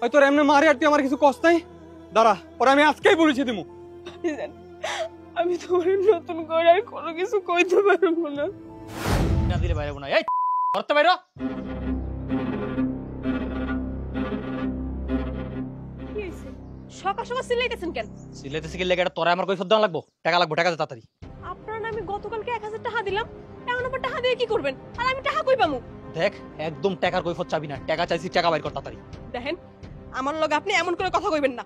ওই তোর এমনি মারে আর তুই আমার কিছু কষ্ট নাই। দাঁড়া, পরে আমি আজকেই বলেছি দিমু। আমি তোমার নতুন করে আর কোনো কিছু কইতে পারবো না। না দিলে বাইরে না, এই করতে বাইরে। সকাল সকাল সিলাইতেছেন কেন? সিলাইতেছি কি লেগে? এটা তোরা আমার কৈফিয়ত দেওয়া লাগবো? টাকা লাগবো, টাকা দে তাড়াতাড়ি। আপনার না আমি গতকালকে 1000 টাকা দিলাম, এখন আবার টাকা দিয়ে কি করবেন? আর আমি টাকা কই পামু? দেখ, একদম টাকার কৈফিয়ত চাবি না। টাকা চাইছি, টাকা বাইর কর তাড়াতাড়ি। দেখেন, আমার লগে আপনি এমন করে কথা কইবেন না।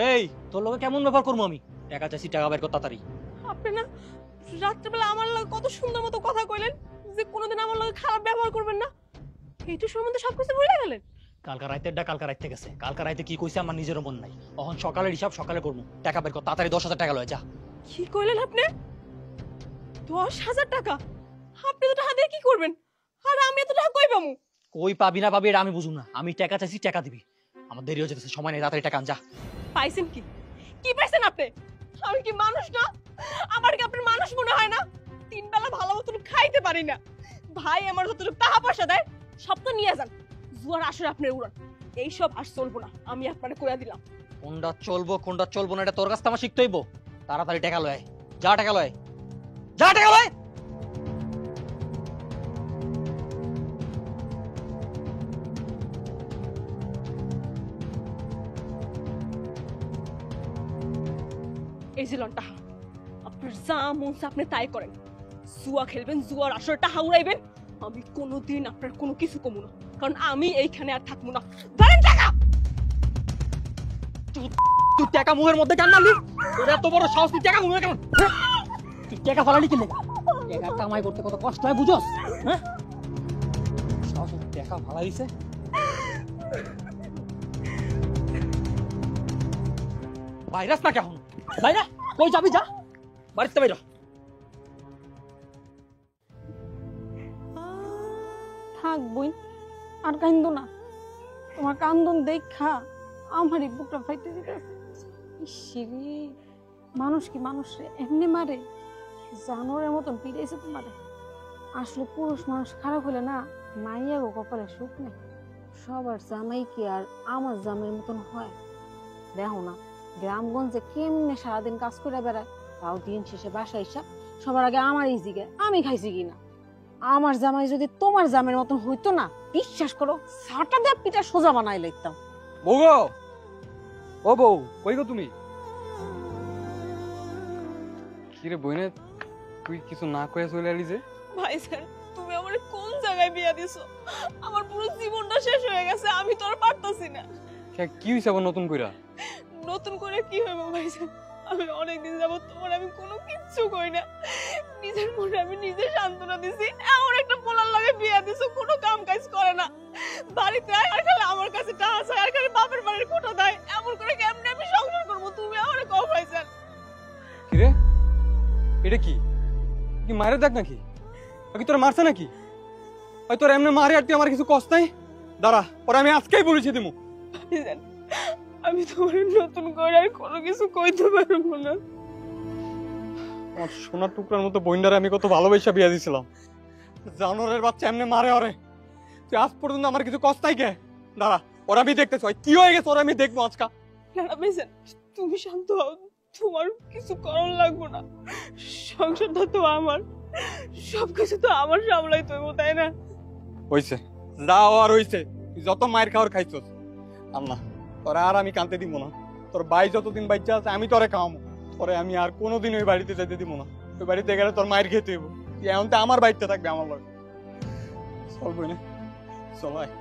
এই তোর লগে কেমন ব্যবহার করবো আমি? টাকা চাইছি, টাকা বাইর কর তাড়াতাড়ি। আপনি না রাত্রেবেলা আমার লগে কত সুন্দর মতো কথা কইলেন যে কোনোদিন আমার লগে খারাপ ব্যবহার করবেন না। এইটু সম্বন্ধে সবকিছু ভুলে গেলেন। কালকা রাইতের ডা কালকা রাইতে গেছে। কালকা রাইতে কি কইছে আমার নিজেরও মন নাই। এখন সকালের হিসাব সকালে করবো। টাকা বের কর তাড়াতাড়ি, 10,000 টাকা লয় যা। কি কইলেন আপনি? 10,000 টাকা? আপনি তো টাকা দিয়ে কি করবেন? আর আমি এত টাকা কই পামু? কই পাবি না পাবি এটা আমি বুঝুম না। আমি টাকা চাইছি, টাকা দিবি। আমার দেরি হয়ে যেতেছে, সময় নেই, তাড়াতাড়ি টাকা আন যা। পাইছেন কি? কি পাইছেন আপনি? আমি কি মানুষ না? আমার কি আপনার মানুষ মনে হয় না? 3 বেলা ভালো মতন খাইতে পারি না। ভাই আমার যতটুকু টাকা পয়সা দেয় সব তো নিয়ে যান। জুয়ার আসরে আপনার উড়ান। এইসব আর চলবো না, আমি আপনারে কইয়া দিলাম। কোনটা চলবো না এটা তোর কাছ থেকে আমার শিখতে হইব। তাড়াতাড়ি টাকা লয় যা, টাকা লয় যা, টাকা লয়। এই যে লন টাকা, আপনার যা মন চায় আপনি তাই করেন। জুয়া খেলবেন, জুয়ার আসরে টাকা উড়াইবেন, আমি কোনোদিন আপনার কোনো কিছু কমু না, কারণ আমি এইখানে আর থাকবো না। ধরেন টাকা। তুই টাকা মুখের মধ্যে কেন মারলি? তোর এত বড় সাহস, তুই টাকা মুখে কেন? তুই টাকা ফালালি কি লেগা? টাকা কামাই করতে কত কষ্ট হয় বুঝোস? হ্যাঁ, সাহস টাকা ফালাই দিছে। ভাইরাস না কেমন? বাইরে কই যাবি? যা বাড়িতে বাইরে। থাক বই, আর কান্দো না। তোমার কান্দন দেখা আমারই বুকটা ফাইতে দিতেছে। ইসিরে, মানুষ কি মানুষরে এমনি মারে? জানোয়ারের মতন পিড়াইছে তোমারে। আসলে পুরুষ মানুষ খারাপ হলে না, মাইয়া গো কপালে সুখ নেই। সবার জামাই কি আর আমার জামাইয়ের মতন হয়? দেখো না গ্রামগঞ্জে কেমনে সারাদিন কাজ করে বেড়ায়, তাও দিন শেষে বাসায় এসে সবার আগে আমার এই জিগে আমি খাইছি কিনা। আমার জামাই যদি তোমার জামাইয়ের মতন হইতো না, বিশ্বাস করো সাটা দিয়ে পিঠা সোজা বানাই লইতাম। বউ গো, ও বউ, কই গো তুমি? কিরে বইনে, তুই কিছু না কয়ে চলে এলি যে? ভাই স্যার, তুমি আমারে কোন জায়গায় বিয়া দিছো? আমার পুরো জীবনটা শেষ হয়ে গেছে, আমি তো আর পারতাছি না। কি হইছে আবার নতুন কইরা? নতুন করে কি হইব ভাই স্যার? আমি অনেকদিন যাবত তোমার আমি কোনো কিচ্ছু কই না। নিজের মনে আমি নিজে সান্ত্বনা দিছি, এমন একটা পোলার লাগে বিয়া দিছো, কোনো কাম কাজ করে না। বাড়িতে আয় আর খালি আমার কাছে টাকা চায়, আর খালি বাপের বাড়ির কোটা দেয়। এমন করে কেমনে আমি সংসার করবো? তুমি আমারে কও ভাই স্যার। কিরে, এটা কি কি মারে দেখ নাকি? নাকি তোরা মারছে নাকি? ওই তোর এমনি মারে আর তুই আমার কিছু কষ্ট নাই। দাঁড়া, পরে আমি আজকেই বলেছি দিমু। আমি তোমার নতুন করে আর কোনো কিছু কইতে পারবো না। আমার সোনার টুকরার মতো বইন্ডারে আমি কত ভালোবাসা বিয়া দিছিলাম। জানোয়ারের বাচ্চা এমনি মারে ওরে। তুই আজ পর্যন্ত আমার কিছু কষ্ট নাই কে? দাঁড়া, ওরা আমি দেখতেছি কি হয়ে গেছে, ওরা আমি দেখবো আজকা। না ভাইজান, তুমি শান্ত হও, তোমার কিছু করার লাগবো না। সংসারটা তো আমার, সবকিছু তো আমার সামলাইতে হইব, তাই না? হইছে, যা আর হইছে। তুই যত মায়ের খাওয়ার খাইছস, আল্লাহ তোরা আর আমি কানতে দিব না। তোর ভাই যতদিন বাচ্চা আছে আমি তোরে খাওয়াবো। তোরে আমি আর কোনোদিন ওই বাড়িতে যেতে দিব না। ওই বাড়িতে গেলে তোর মায়ের খেতে হইব। তুই এখন তো আমার বাড়িতে থাকবে আমার লগে। চল বই না, চল আয়।